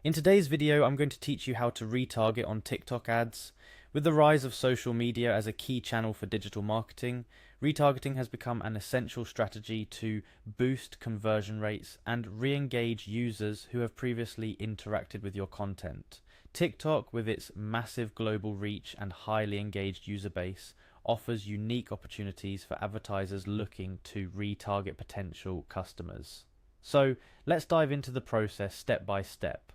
In today's video, I'm going to teach you how to retarget on TikTok ads. With the rise of social media as a key channel for digital marketing, retargeting has become an essential strategy to boost conversion rates and re-engage users who have previously interacted with your content. TikTok, with its massive global reach and highly engaged user base, offers unique opportunities for advertisers looking to retarget potential customers. So let's dive into the process step by step.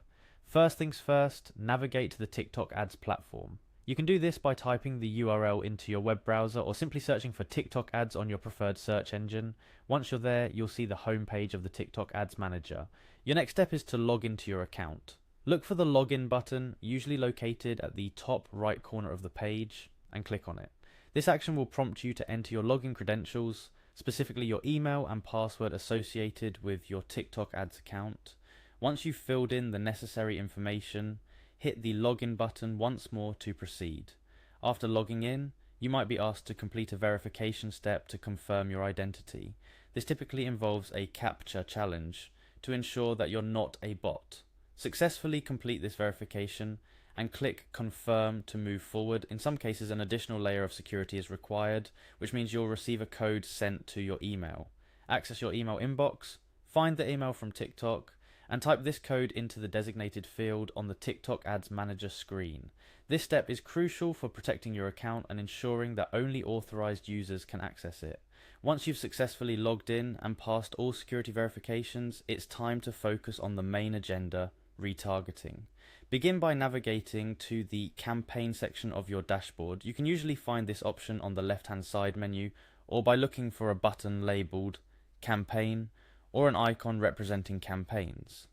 First things first, navigate to the TikTok ads platform. You can do this by typing the URL into your web browser or simply searching for TikTok ads on your preferred search engine. Once you're there, you'll see the homepage of the TikTok ads manager. Your next step is to log into your account. Look for the login button, usually located at the top right corner of the page, and click on it. This action will prompt you to enter your login credentials, specifically your email and password associated with your TikTok ads account. Once you've filled in the necessary information, hit the login button once more to proceed. After logging in, you might be asked to complete a verification step to confirm your identity. This typically involves a CAPTCHA challenge to ensure that you're not a bot. Successfully complete this verification and click confirm to move forward. In some cases, an additional layer of security is required, which means you'll receive a code sent to your email. Access your email inbox, find the email from TikTok, and type this code into the designated field on the TikTok Ads Manager screen. This step is crucial for protecting your account and ensuring that only authorized users can access it. Once you've successfully logged in and passed all security verifications, it's time to focus on the main agenda, retargeting. Begin by navigating to the campaign section of your dashboard. You can usually find this option on the left-hand side menu, or by looking for a button labeled campaign or an icon representing campaigns.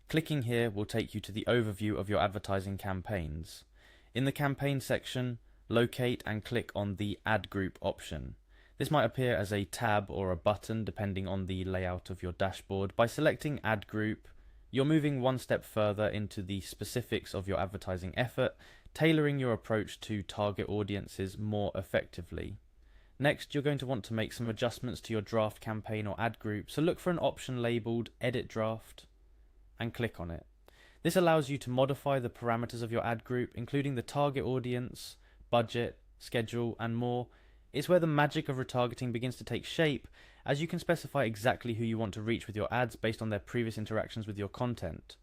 Clicking here will take you to the overview of your advertising campaigns. In the campaign section, locate and click on the Ad Group option. This might appear as a tab or a button depending on the layout of your dashboard. By selecting Ad Group, you're moving one step further into the specifics of your advertising effort, tailoring your approach to target audiences more effectively. Next, you're going to want to make some adjustments to your draft campaign or ad group, so look for an option labeled Edit Draft and click on it. This allows you to modify the parameters of your ad group, including the target audience, budget, schedule, and more. It's where the magic of retargeting begins to take shape, as you can specify exactly who you want to reach with your ads based on their previous interactions with your content.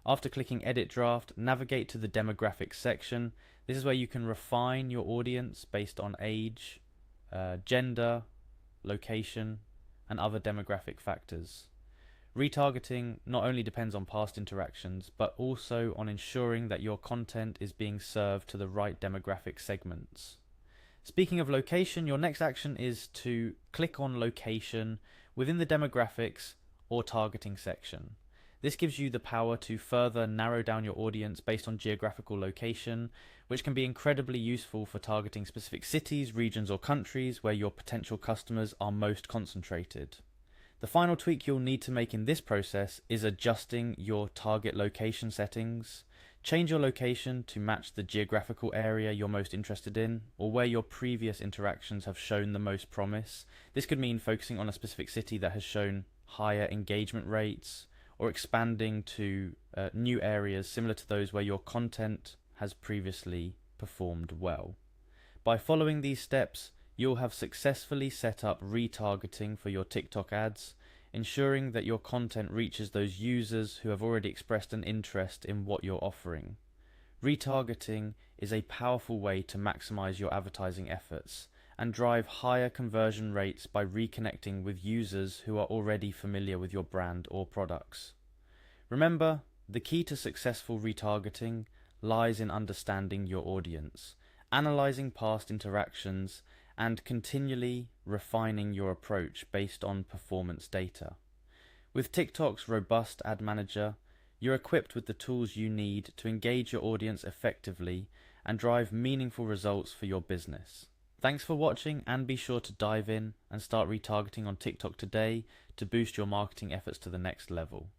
After clicking Edit Draft, navigate to the Demographics section. This is where you can refine your audience based on age, gender, location, and other demographic factors. Retargeting not only depends on past interactions, but also on ensuring that your content is being served to the right demographic segments. Speaking of location, your next action is to click on location within the demographics or targeting section. This gives you the power to further narrow down your audience based on geographical location, which can be incredibly useful for targeting specific cities, regions, or countries where your potential customers are most concentrated. The final tweak you'll need to make in this process is adjusting your target location settings. Change your location to match the geographical area you're most interested in, or where your previous interactions have shown the most promise. This could mean focusing on a specific city that has shown higher engagement rates, or expanding to new areas similar to those where your content has previously performed well. By following these steps, you'll have successfully set up retargeting for your TikTok ads, ensuring that your content reaches those users who have already expressed an interest in what you're offering. Retargeting is a powerful way to maximize your advertising efforts and drive higher conversion rates by reconnecting with users who are already familiar with your brand or products. Remember, the key to successful retargeting lies in understanding your audience, analyzing past interactions, and continually refining your approach based on performance data. With TikTok's robust ad manager, you're equipped with the tools you need to engage your audience effectively and drive meaningful results for your business. Thanks for watching, and be sure to dive in and start retargeting on TikTok today to boost your marketing efforts to the next level.